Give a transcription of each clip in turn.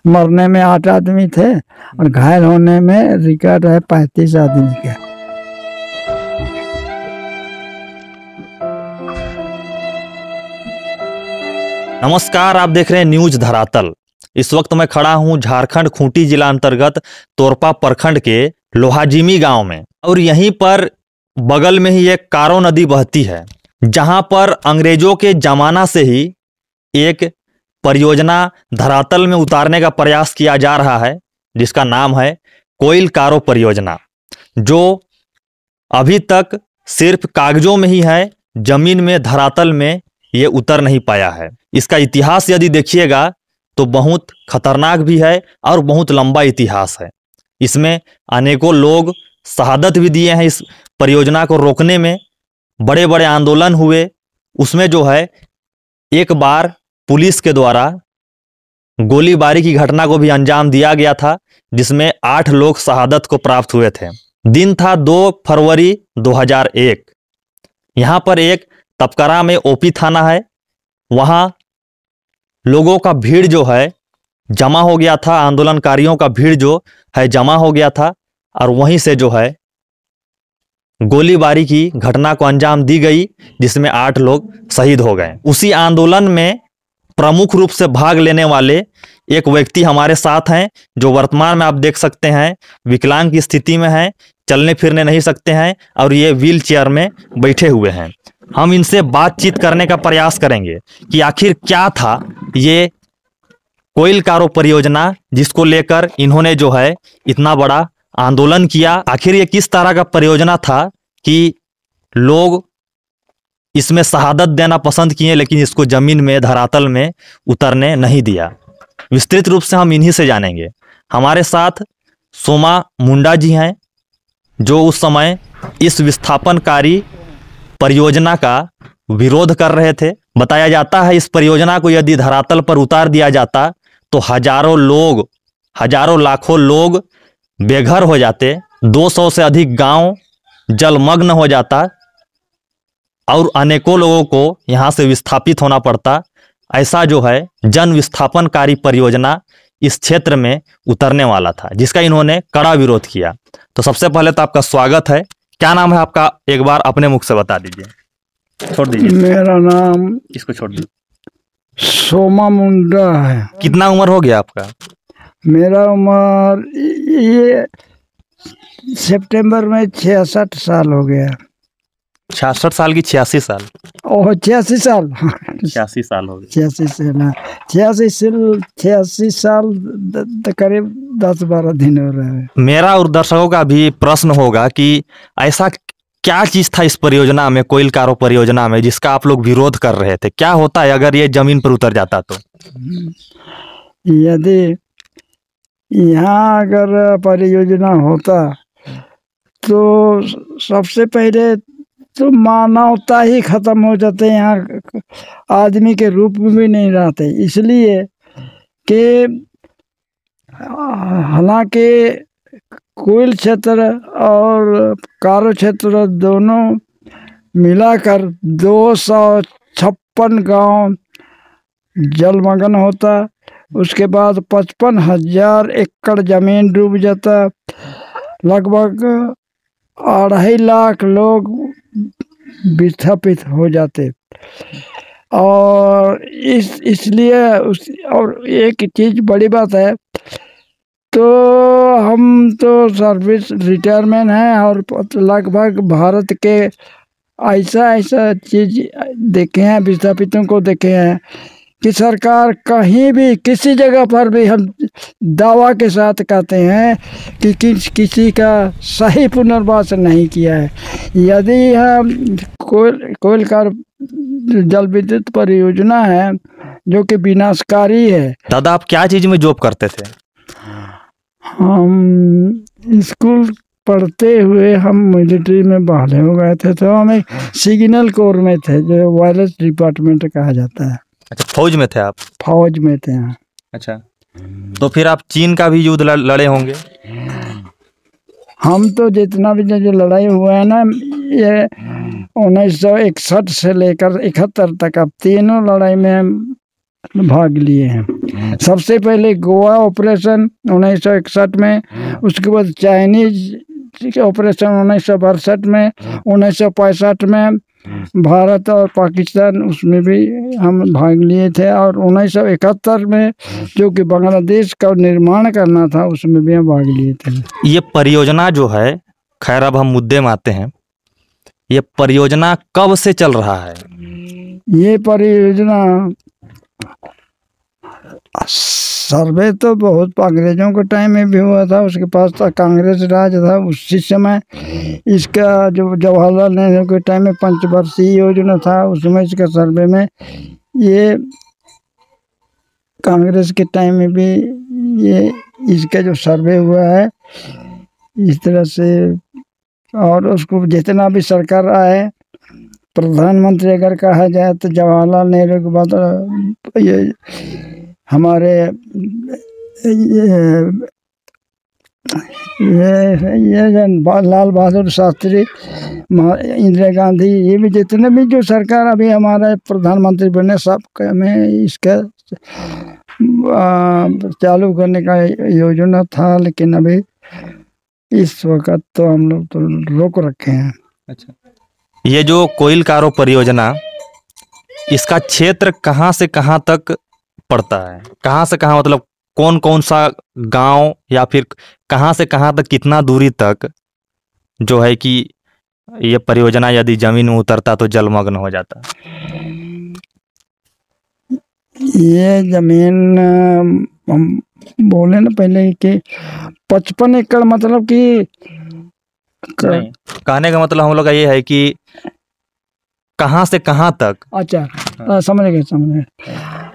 मरने में 8 आदमी थे और घायल होने में रिकॉर्ड है 35 आदमी का। नमस्कार, आप देख रहे हैं न्यूज धरातल। इस वक्त मैं खड़ा हूं झारखंड खूंटी जिला अंतर्गत तोरपा प्रखंड के लोहाजिमी गांव में, और यहीं पर बगल में ही एक कारो नदी बहती है, जहां पर अंग्रेजों के जमाना से ही एक परियोजना धरातल में उतारने का प्रयास किया जा रहा है, जिसका नाम है कोयल कारो परियोजना, जो अभी तक सिर्फ कागजों में ही है, जमीन में धरातल में ये उतर नहीं पाया है। इसका इतिहास यदि देखिएगा तो बहुत खतरनाक भी है और बहुत लंबा इतिहास है। इसमें अनेकों लोग शहादत भी दिए हैं। इस परियोजना को रोकने में बड़े बड़े आंदोलन हुए। उसमें जो है एक बार पुलिस के द्वारा गोलीबारी की घटना को भी अंजाम दिया गया था, जिसमें 8 लोग शहादत को प्राप्त हुए थे। दिन था 2 फरवरी 2001। यहाँ पर एक तपकरा में ओपी थाना है, वहाँ लोगों का भीड़ जो है जमा हो गया था, आंदोलनकारियों का भीड़ जो है जमा हो गया था, और वहीं से जो है गोलीबारी की घटना को अंजाम दी गई, जिसमें 8 लोग शहीद हो गए। उसी आंदोलन में प्रमुख रूप से भाग लेने वाले एक व्यक्ति हमारे साथ हैं, जो वर्तमान में आप देख सकते हैं विकलांग की स्थिति में हैं, चलने फिरने नहीं सकते हैं, और ये व्हील चेयर में बैठे हुए हैं। हम इनसे बातचीत करने का प्रयास करेंगे कि आखिर क्या था ये कोयल कारो परियोजना, जिसको लेकर इन्होंने जो है इतना बड़ा आंदोलन किया। आखिर ये किस तरह का परियोजना था कि लोग इसमें शहादत देना पसंद किए, लेकिन इसको जमीन में धरातल में उतरने नहीं दिया। विस्तृत रूप से हम इन्हीं से जानेंगे। हमारे साथ सोमा मुंडा जी हैं, जो उस समय इस विस्थापनकारी परियोजना का विरोध कर रहे थे। बताया जाता है इस परियोजना को यदि धरातल पर उतार दिया जाता तो हजारों लाखों लोग बेघर हो जाते, 200 से अधिक गांव जलमग्न हो जाता, और अनेकों लोगों को यहां से विस्थापित होना पड़ता। ऐसा जो है जन विस्थापनकारी परियोजना इस क्षेत्र में उतरने वाला था, जिसका इन्होंने कड़ा विरोध किया। तो सबसे पहले तो आपका स्वागत है। क्या नाम है आपका, एक बार अपने मुख से बता दीजिए। छोड़ दीजिए। मेरा नाम इसको छोड़ दीजिए। सोमा मुंडा है। कितना उम्र हो गया आपका? मेरा उम्र ये सितंबर में 66 साल हो गया। 66 साल की 86 साल? ओह 86 साल। 86 साल हो गए। 86 साल करीब 10-12 दिन हो रहे हैं। मेरा और दर्शकों का भी प्रश्न होगा कि ऐसा क्या चीज था इस परियोजना में, कोयल कारो परियोजना में, जिसका आप लोग विरोध कर रहे थे? क्या होता है अगर ये जमीन पर उतर जाता तो? यदि यहाँ अगर परियोजना होता तो सबसे पहले तो मानवता ही खत्म हो जाते, यहाँ आदमी के रूप में भी नहीं रहते। इसलिए कि हालांकि कोयल क्षेत्र और कारो क्षेत्र दोनों मिलाकर 256 गांव जलमग्न होता। उसके बाद 55,000 एकड़ जमीन डूब जाता। लगभग 2.5 लाख लोग विस्थापित हो जाते। और इसलिए और एक चीज़ बड़ी बात है, तो हम तो सर्विस रिटायरमेंट हैं, और लगभग भारत के ऐसा चीज़ देखे हैं, विस्थापितों को देखे हैं कि सरकार कहीं भी किसी जगह पर भी हम दावा के साथ कहते हैं कि किसी का सही पुनर्वास नहीं किया है। यदि हम कोयल कार जल विद्युत परियोजना है जो कि विनाशकारी है। दादा, आप क्या चीज में जॉब करते थे? हम स्कूल पढ़ते हुए हम मिलिट्री में बहाल हो गए थे, तो हम एक सिग्नल कोर में थे, जो वायरलेस डिपार्टमेंट कहा जाता है। अच्छा, फौज में थे आप? फौज में थे। अच्छा, तो फिर आप चीन का भी युद्ध लड़े होंगे? हम तो जितना भी जो लड़ाई हुआ है ना, ये 1961 से लेकर 71 तक, अब तीनों लड़ाई में भाग लिए हैं। सबसे पहले गोवा ऑपरेशन 1961 में, उसके बाद चाइनीज ऑपरेशन 1962 में, 1965 में भारत और पाकिस्तान, उसमें भी हम भाग लिए थे, और 1971 में जो कि बांग्लादेश का निर्माण करना था उसमें भी हम भाग लिए थे। ये परियोजना जो है, खैर अब हम मुद्दे में आते हैं, ये परियोजना कब से चल रहा है? ये परियोजना सर्वे तो बहुत अंग्रेजों के टाइम में भी हुआ था, उसके पास था कांग्रेस राज था उसी समय। इसका जो जवाहरलाल नेहरू के टाइम में पंचवर्षीय योजना था, उसमें इसका सर्वे में ये कांग्रेस के टाइम में भी ये इसका जो सर्वे हुआ है इस तरह से। और उसको जितना भी सरकार आए, प्रधानमंत्री अगर कहा जाए तो जवाहरलाल नेहरू के बाद ये हमारे ये लाल बहादुर शास्त्री, इंदिरा गांधी, ये भी जितने भी जो सरकार अभी हमारे प्रधानमंत्री बने सब में इसका चालू करने का योजना था, लेकिन अभी इस वक्त तो हम लोग तो रोक रखे हैं। अच्छा, ये जो कोयल कारो परियोजना, इसका क्षेत्र कहाँ से कहाँ तक पड़ता है? कहाँ से कहाँ, मतलब कौन कौन सा गांव, या फिर कहाँ से कहाँ तक, कितना दूरी तक जो है कि ये परियोजना यदि जमीन में उतरता तो जलमग्न हो जाता? ये जमीन हम बोले ना पहले कि 55 एकड़, मतलब कि कहने का मतलब हम लोग का ये है कि कहाँ से कहाँ तक। अच्छा, समझ गए।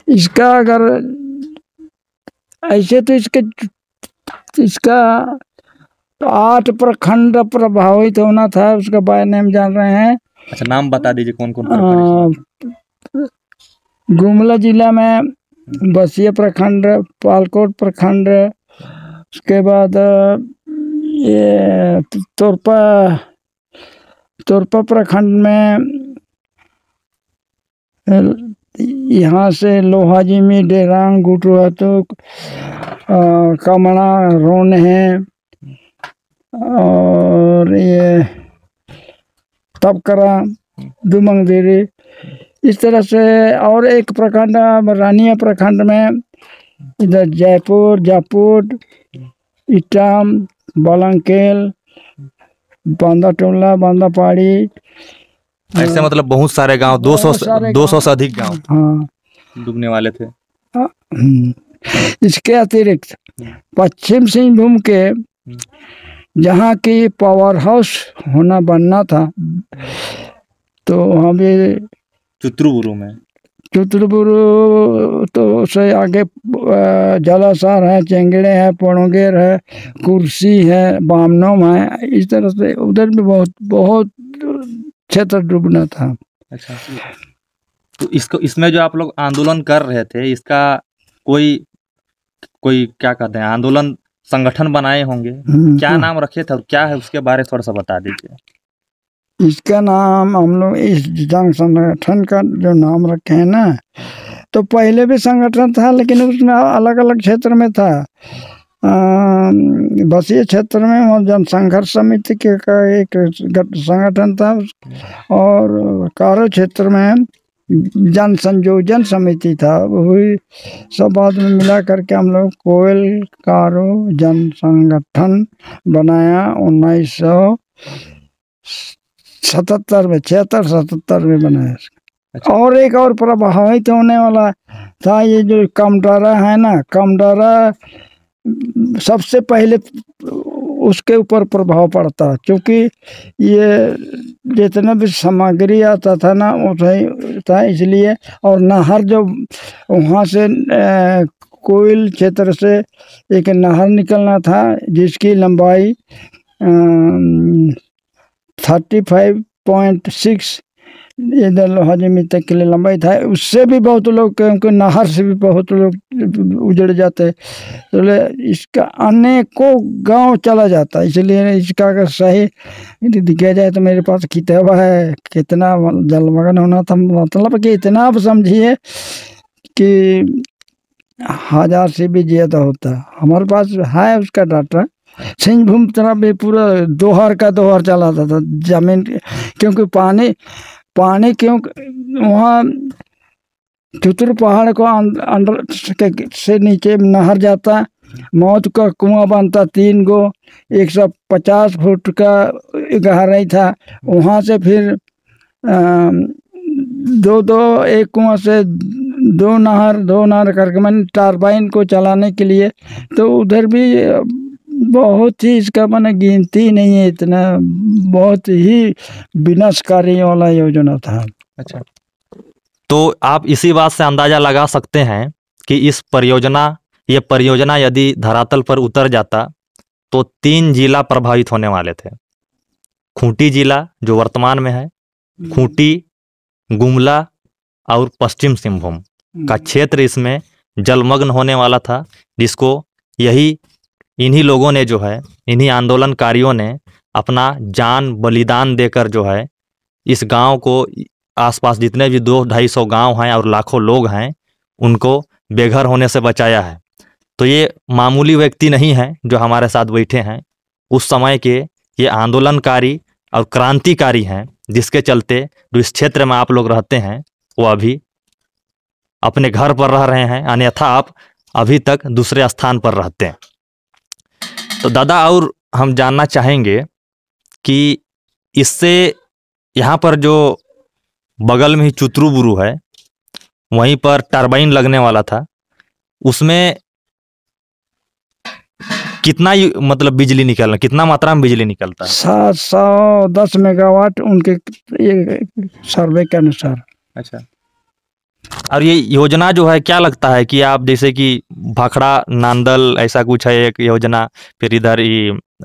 इसका अगर ऐसे तो इसका 8 प्रखंड प्रभावित होना था, उसका बारे में हम जान रहे हैं। अच्छा, नाम बता दीजिए कौन कौन। गुमला जिला में बसिया प्रखंड, पालकोट प्रखंड, उसके बाद ये तोरपा प्रखंड में, यहाँ से लोहाजी में डेरांग, गुटुआतुक, कमला, रोन है, और ये तबकरा, दुमंगदेरी, इस तरह से। और एक प्रखंड रानिया प्रखंड में, इधर जयपुर, जापुर, इटाम, बालंकेल, बांदाटोला, बांदापाड़ी, ऐसे मतलब बहुत सारे गांव, 200 से अधिक गांव हाँ डूबने वाले थे। इसके अतिरिक्त पश्चिम सिंहभूम के जहाँ की पावर हाउस बनना था, तो वहाँ भी चुतुरबुरु तो से आगे जलासार है, चेंगड़े है, पणोगेर है, कुर्सी है, बामनोम है, इस तरह से उधर भी बहुत क्षेत्र डूबना था। अच्छा, तो इसमें जो आप लोग आंदोलन कर रहे थे, इसका कोई क्या कहते हैं, आंदोलन संगठन बनाए होंगे, क्या नाम रखे थे और क्या है उसके बारे में थोड़ा सा बता दीजिए। इसका नाम हम लोग इस जंग संगठन का जो नाम रखे हैं ना, तो पहले भी संगठन था, लेकिन उसमें अलग अलग क्षेत्र में था। बसिया क्षेत्र में जनसंघर्ष समिति का एक संगठन था, और कारो क्षेत्र में जन संयोजन समिति था। वही सब बाद में मिला करके हम लोग कोयल कारो जन संगठन बनाया 1977 में, 76-77 में बनाया। अच्छा। और एक और प्रभावित होने वाला था, ये जो कमडारा है ना, कमडारा सबसे पहले उसके ऊपर प्रभाव पड़ता, क्योंकि ये जितना भी सामग्री आता था ना वो था, इसलिए। और नहर जो वहाँ से कोयल क्षेत्र से एक नहर निकलना था, जिसकी लंबाई 35.6 इधर लोहाजी तक के लिए लंबाई था। उससे भी बहुत लोग, क्योंकि नहर से भी बहुत लोग उजड़ जाते, तो इसका अनेकों गांव चला जाता। इसलिए इसका अगर सही दिखाया जाए तो मेरे पास किताब है, कितना जलमग्न होना था, मतलब कि इतना आप समझिए कि 1000 से भी ज़्यादा होता है। हमारे पास है उसका डाटा। सिंहभूम तरफ भी पूरा दोहर का दोहर चलाता था जमीन, क्योंकि पानी क्यों वहाँ चुतुर पहाड़ को अंदर से नीचे नहर जाता, मौत का कुआं बनता 3 गो, 150 फुट का गहराई था। वहाँ से फिर दो एक कुआं से दो नहर करके मैंने टरबाइन को चलाने के लिए, तो उधर भी बहुत ही इसका मैंने गिनती नहीं है, इतना बहुत ही विनाशकारी वाला योजना था। अच्छा, तो आप इसी बात से अंदाजा लगा सकते हैं कि ये परियोजना यदि धरातल पर उतर जाता तो 3 जिला प्रभावित होने वाले थे। खूंटी जिला जो वर्तमान में है, खूंटी, गुमला और पश्चिम सिंहभूम का क्षेत्र इसमें जलमग्न होने वाला था, जिसको इन्हीं लोगों ने जो है, इन्हीं आंदोलनकारियों ने अपना जान बलिदान देकर जो है इस गांव को, आसपास जितने भी 200-250 गांव हैं और लाखों लोग हैं, उनको बेघर होने से बचाया है। तो ये मामूली व्यक्ति नहीं है जो हमारे साथ बैठे हैं, उस समय के ये आंदोलनकारी और क्रांतिकारी हैं, जिसके चलते जो इस क्षेत्र में आप लोग रहते हैं वो अभी अपने घर पर रह रहे हैं, अन्यथा आप अभी तक दूसरे स्थान पर रहते हैं। तो दादा, और हम जानना चाहेंगे कि इससे यहाँ पर जो बगल में ही चुतरू है, वहीं पर टरबाइन लगने वाला था, उसमें कितना मतलब बिजली निकलना, कितना मात्रा में बिजली निकलता है? 710 मेगावाट उनके सर्वे के अनुसार। अच्छा, और ये योजना जो है, क्या लगता है कि आप जैसे कि भाखड़ा नांदल ऐसा कुछ है एक योजना, फिर इधर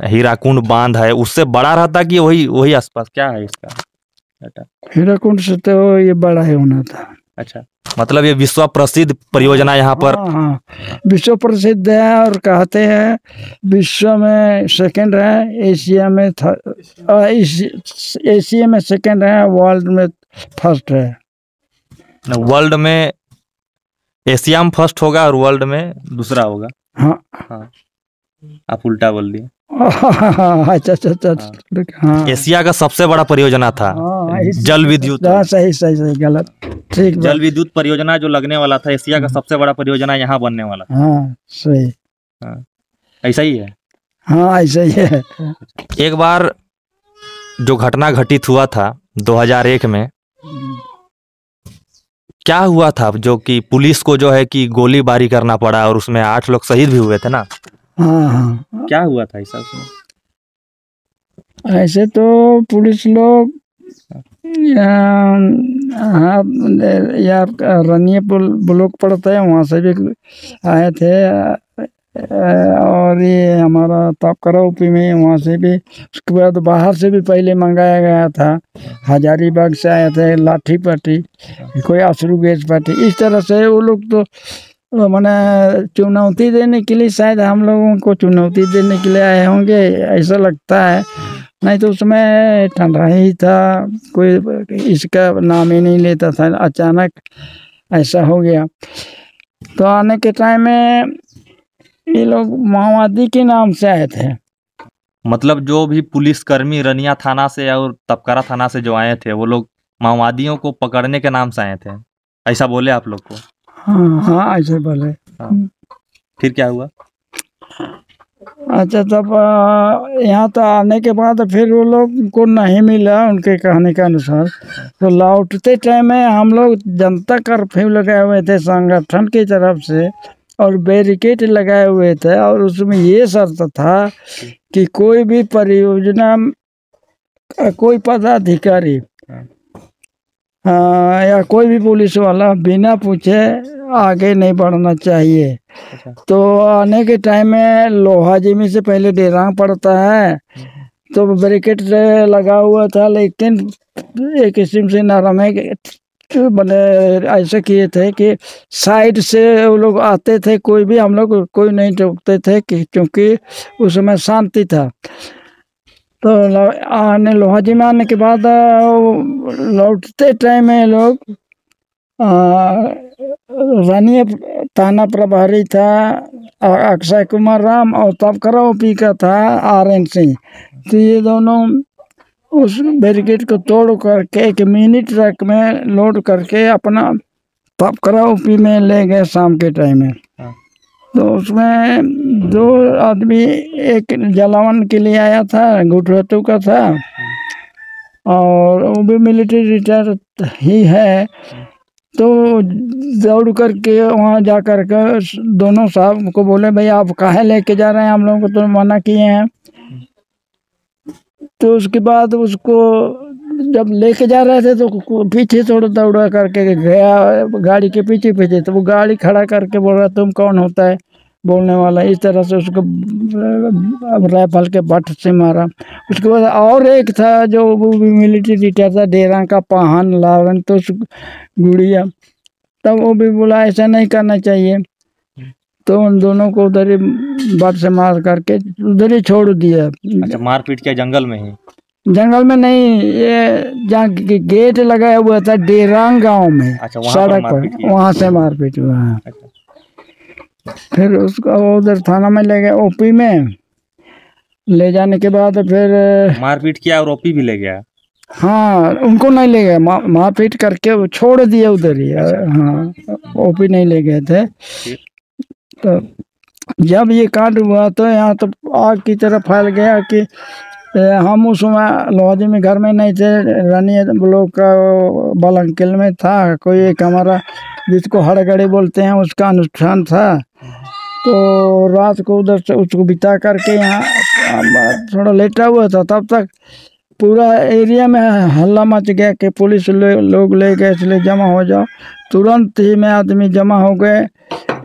हीराकुंड बांध है, उससे बड़ा रहता कि वही आसपास, क्या है इसका डाटा? हीराकुंड से तो ये बड़ा ही होना था। अच्छा, मतलब ये विश्व प्रसिद्ध परियोजना यहाँ पर। हाँ, विश्व प्रसिद्ध है, और कहते हैं विश्व में सेकंड है, एशिया में सेकंड है, वर्ल्ड में फर्स्ट है। वर्ल्ड में, एशिया में फर्स्ट होगा और वर्ल्ड में दूसरा होगा। हाँ, आप उल्टा बोल दिए। अच्छा। हाँ, एशिया का सबसे बड़ा परियोजना था जल विद्युत। सही गलत, ठीक। जल विद्युत परियोजना जो लगने वाला था, एशिया का सबसे बड़ा परियोजना यहाँ बनने वाला था। हाँ, सही। हाँ, ऐसा ही है। हाँ, ऐसा ही है। एक बार जो घटना घटित हुआ था 2001 में, क्या हुआ था जो कि पुलिस को जो है कि गोलीबारी करना पड़ा और उसमें 8 लोग शहीद भी हुए थे ना? हाँ, क्या हुआ था ऐसा उसमें? ऐसे तो पुलिस लोग यार रनिया ब्लॉक पड़ता है, वहाँ से भी आए थे, और ये हमारा तापकरा यूपी में, वहाँ से भी। उसके बाद बाहर से भी पहले मंगाया गया था, हजारीबाग से आए थे, लाठी पार्टी, कोई आसरू गैस पार्टी, इस तरह से वो लोग तो मैंने चुनौती देने के लिए, शायद हम लोगों को चुनौती देने के लिए आए होंगे, ऐसा लगता है। नहीं तो उसमें ठंडा ही था, कोई इसका नाम ही नहीं लेता था, अचानक ऐसा हो गया। तो आने के टाइम में ये लोग माओवादी के नाम से आए थे। मतलब जो भी पुलिसकर्मी रनिया थाना से और तपकरा थाना से जो आए थे, वो लोग माओवादियों को पकड़ने के नाम से आए थे, ऐसा बोले आप लोग को? हाँ, ऐसे बोले। हाँ। फिर क्या हुआ? अच्छा, तब यहाँ तो आने के बाद फिर वो लोग को नहीं मिला, उनके कहने के अनुसार। तो लौटते टाइम में हम लोग जनता कर्फ्यू लगाए हुए थे संगठन की तरफ से, और बैरिकेड लगाए हुए थे, और उसमें ये शर्त था कि कोई भी परियोजना, कोई पदाधिकारी या कोई भी पुलिस वाला बिना पूछे आगे नहीं बढ़ना चाहिए। तो आने के टाइम में लोहा जिमी से पहले डेरांग पड़ता है, तो बैरिकेड लगा हुआ था, लेकिन एक किस्म से नरम है, बने ऐसे किए थे कि साइड से वो लोग आते थे, कोई भी हम लोग कोई नहीं टोकते थे, क्योंकि उस समय शांति था। तो लोहाजी में आने के बाद लौटते टाइम में लोग रानी थाना प्रभारी था अक्षय कुमार राम, और तब करा ओपी का था RN सिंह। तो ये दोनों उस बैरिकेड को तोड़ करके एक मिनी ट्रक में लोड करके अपना तब करा ओपी में ले गए शाम के टाइम में। तो उसमें 2 आदमी, एक जलावन के लिए आया था, गुटरतू का था, और वो भी मिलिट्री रिटायर ही है। तो दौड़ करके वहाँ जा कर के दोनों साहब को बोले, भाई आप काहे लेके जा रहे हैं, हम लोगों को तो मना किए हैं। तो उसके बाद उसको जब लेके जा रहे थे तो पीछे थोड़ा दौड़ा करके गया गाड़ी के पीछे पीछे। तो वो गाड़ी खड़ा करके बोल रहा, तुम कौन होता है बोलने वाला, इस तरह से उसको राइफल के बट से मारा। उसके बाद और एक था जो वो भी मिलिट्री रिटायर था, डेरा का पाहन लावन, तो गुड़िया, तब वो भी बोला ऐसा नहीं करना चाहिए। तो उन दोनों को उधर ही बट से मार करके उधर ही छोड़ दिया। अच्छा, मारपीट किया जंगल में ही? जंगल में नहीं, ये जहाँ गेट लगाया हुआ था डेरांग गांव में। अच्छा, सड़क पर वहाँ से मारपीट हुआ है। अच्छा। फिर उसको उधर थाना में ले गए, OP में ले जाने के बाद फिर मारपीट किया और OP भी ले गया? हाँ, उनको नहीं ले गए, मारपीट करके वो छोड़ दिए उधर ही। हाँ, OP नहीं ले गए थे। तो जब ये कांड हुआ तो यहाँ तो आग की तरह फैल गया कि हम उस समय लोहाजी में घर में नहीं थे, रानी ब्लॉक का बालंकिल में था। कोई एक हमारा जिसको हड़गड़ी बोलते हैं उसका अनुष्ठान था। तो रात को उधर से उसको बिता करके यहाँ थोड़ा लेटा हुआ था। तब तक पूरा एरिया में हल्ला मच गया कि पुलिस लोग ले गए, इसलिए जमा हो जाओ। तुरंत ही में आदमी जमा हो गए।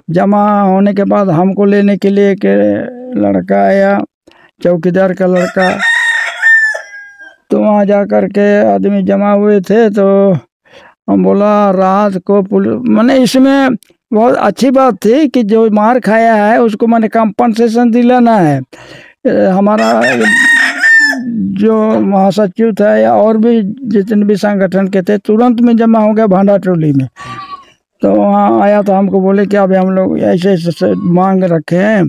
जमा होने के बाद हमको लेने के लिए एक लड़का आया, चौकीदार का लड़का। तो वहाँ जा कर के आदमी जमा हुए थे। तो हम बोला रात को पुलिस, मैंने इसमें बहुत अच्छी बात थी कि जो मार खाया है उसको मैंने कंपनसेशन दिलाना है। हमारा जो महासचिव था या और भी जितने भी संगठन के थे तुरंत में जमा हो गया भांडा टोली में। तो वहाँ आया तो हमको बोले कि अभी हम लोग ऐसे ऐसे मांग रखे हैं,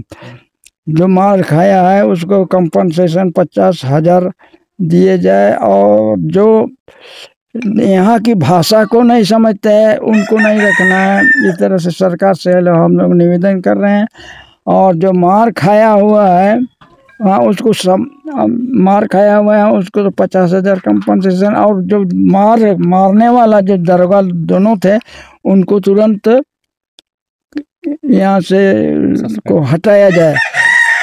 जो मार खाया है उसको कंपनसेशन 50,000 दिए जाए, और जो यहाँ की भाषा को नहीं समझते हैं उनको नहीं रखना है। इस तरह से सरकार से हम लोग निवेदन कर रहे हैं। और जो मार खाया हुआ है वहाँ उसको मार खाया हुआ है उसको तो 50,000 कंपनसेशन, और जो मारने वाला जो दरोगा दोनों थे उनको तुरंत यहाँ से को हटाया जाए,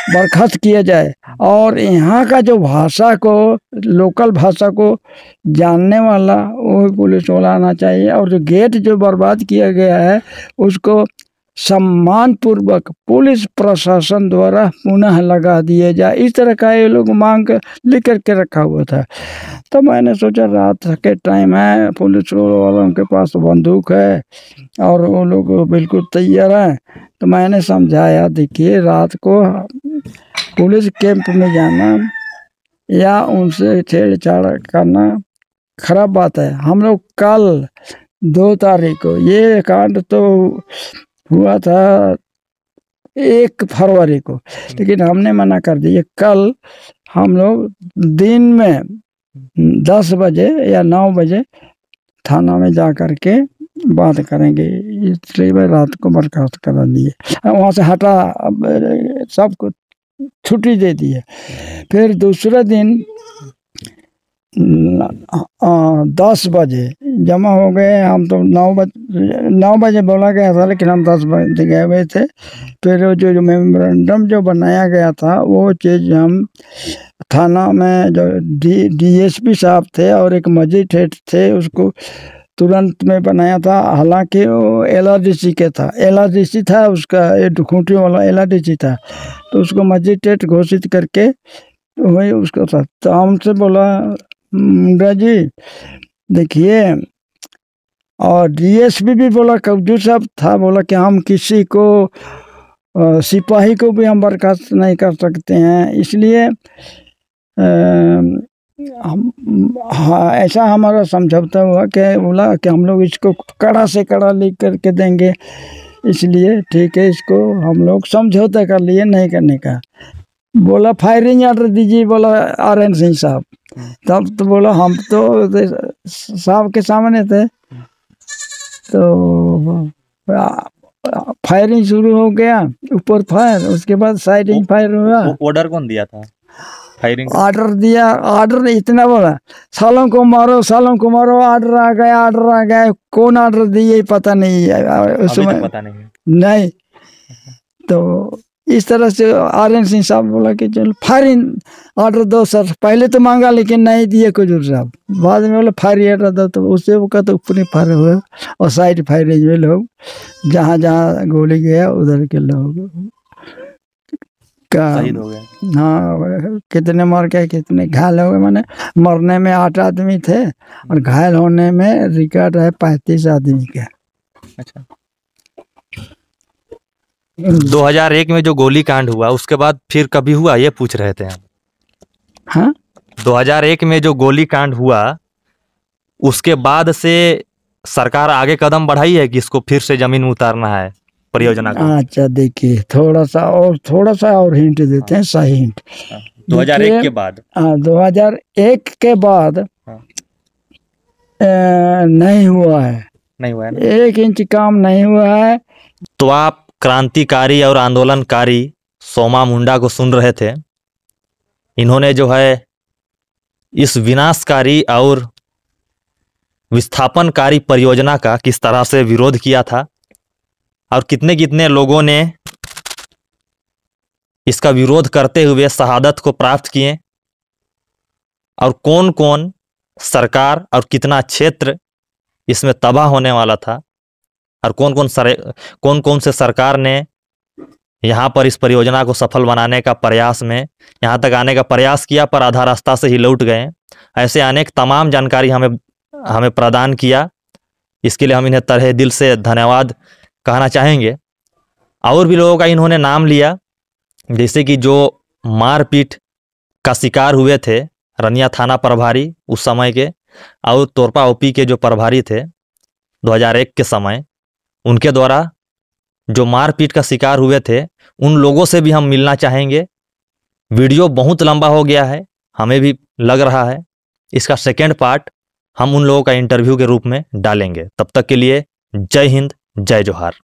बर्खास्त किया जाए। और यहाँ का जो भाषा को, लोकल भाषा को जानने वाला वो पुलिस वाला आना चाहिए। और जो गेट जो बर्बाद किया गया है उसको सम्मानपूर्वक पुलिस प्रशासन द्वारा पुनः लगा दिया जाए। इस तरह का ये लोग मांग लिख करके रखा हुआ था। तो मैंने सोचा रात के टाइम है, पुलिस वालों के पास बंदूक है और वो लोग बिल्कुल तैयार हैं। तो मैंने समझाया, देखिए रात को पुलिस कैंप में जाना या उनसे छेड़छाड़ करना खराब बात है। हम लोग कल 2 तारीख को, ये कांड तो हुआ था 1 फरवरी को, लेकिन हमने मना कर दिया। कल हम लोग दिन में 10 बजे या 9 बजे थाना में जा कर के बात करेंगे, इसलिए मैं रात को बर्खास्त करा दिए। वहाँ से हटा, सबको छुट्टी दे दी है। फिर दूसरे दिन 10 बजे जमा हो गए। हम तो 9 बजे बोला गया था, लेकिन हम 10 बजे गए हुए थे। फिर जो मेमोरेंडम जो बनाया गया था वो चीज़ हम थाना में जो DSP साहब थे और एक मजिस्ट्रेट थे उसको तुरंत में बनाया था। हालांकि वो LRDC के था, LRDC था उसका, एक खूंटी वाला LRDC था। तो उसको मजिस्ट्रेट घोषित करके वही उसका था। तो हमसे बोला, मुंडा जी देखिए, और DSP भी बोला, कब्जू साहब था, बोला कि हम किसी को सिपाही को भी हम बर्खास्त नहीं कर सकते हैं, इसलिए हम हाँ, ऐसा हमारा समझौता हुआ कि बोला कि हम लोग इसको कड़ा से कड़ा लिख करके देंगे, इसलिए ठीक है, इसको हम लोग समझौता कर लिए नहीं करने का। बोला फायरिंग ऑर्डर दीजिए, बोला आर.एन. सिंह साहब। तब तो बोला हम तो साहब के सामने थे, तो फायरिंग शुरू हो गया, ऊपर फायर, उसके बाद साइडिंग फायर हुआ। ऑर्डर कौन दिया था फायरिंग? ऑर्डर दिया, ऑर्डर इतना बोला सालों को मारो, सालों को मारो, ऑर्डर आ गया, ऑर्डर आ गया। कौन ऑर्डर दिए पता नहीं है उस समय, पता नहीं है। नहीं। तो इस तरह से आर.एन. सिंह साहब बोला कि चलो फायरिंग ऑर्डर दो सर। पहले तो मांगा लेकिन नहीं दिए कुजूर साहब, बाद में बोला फायरिंग ऑर्डर दो, तो उससे वो तो ऊपर फायर हुआ और साइड फायरिंग में लोग जहाँ जहाँ गोली गया उधर के लोग का शहीद हो गए। हाँ, कितने मर गए कितने घायल हो गए। मैंने मरने में 8 आदमी थे और घायल होने में रिकॉर्ड है 35 आदमी का। अच्छा, 2001 में जो गोली कांड हुआ उसके बाद फिर कभी हुआ, ये पूछ रहे थे हम। हाँ, 2001 में जो गोली कांड हुआ उसके बाद से सरकार आगे कदम बढ़ाई है कि इसको फिर से जमीन में उतारना है परियोजना को? अच्छा देखिए, थोड़ा सा और हिंट देते हैं, सही हिंट। 2001 के बाद? हाँ, 2001 के बाद नहीं हुआ है, नहीं हुआ है ना? 1 इंच काम नहीं हुआ है। तो आप क्रांतिकारी और आंदोलनकारी सोमा मुंडा को सुन रहे थे। इन्होंने जो है इस विनाशकारी और विस्थापनकारी परियोजना का किस तरह से विरोध किया था और कितने कितने लोगों ने इसका विरोध करते हुए शहादत को प्राप्त किए, और कौन कौन सरकार और कितना क्षेत्र इसमें तबाह होने वाला था, और कौन कौन से सरकार ने यहाँ पर इस परियोजना को सफल बनाने का प्रयास में यहाँ तक आने का प्रयास किया पर आधा रास्ता से ही लौट गए। ऐसे अनेक तमाम जानकारी हमें प्रदान किया। इसके लिए हम इन्हें तहे दिल से धन्यवाद कहना चाहेंगे। और भी लोगों का इन्होंने नाम लिया, जैसे कि जो मारपीट का शिकार हुए थे, रनिया थाना प्रभारी उस समय के, और तोरपा ओपी के जो प्रभारी थे 2001 के समय, उनके द्वारा जो मारपीट का शिकार हुए थे, उन लोगों से भी हम मिलना चाहेंगे। वीडियो बहुत लंबा हो गया है, हमें भी लग रहा है। इसका सेकेंड पार्ट हम उन लोगों का इंटरव्यू के रूप में डालेंगे। तब तक के लिए जय हिंद, जय जोहार।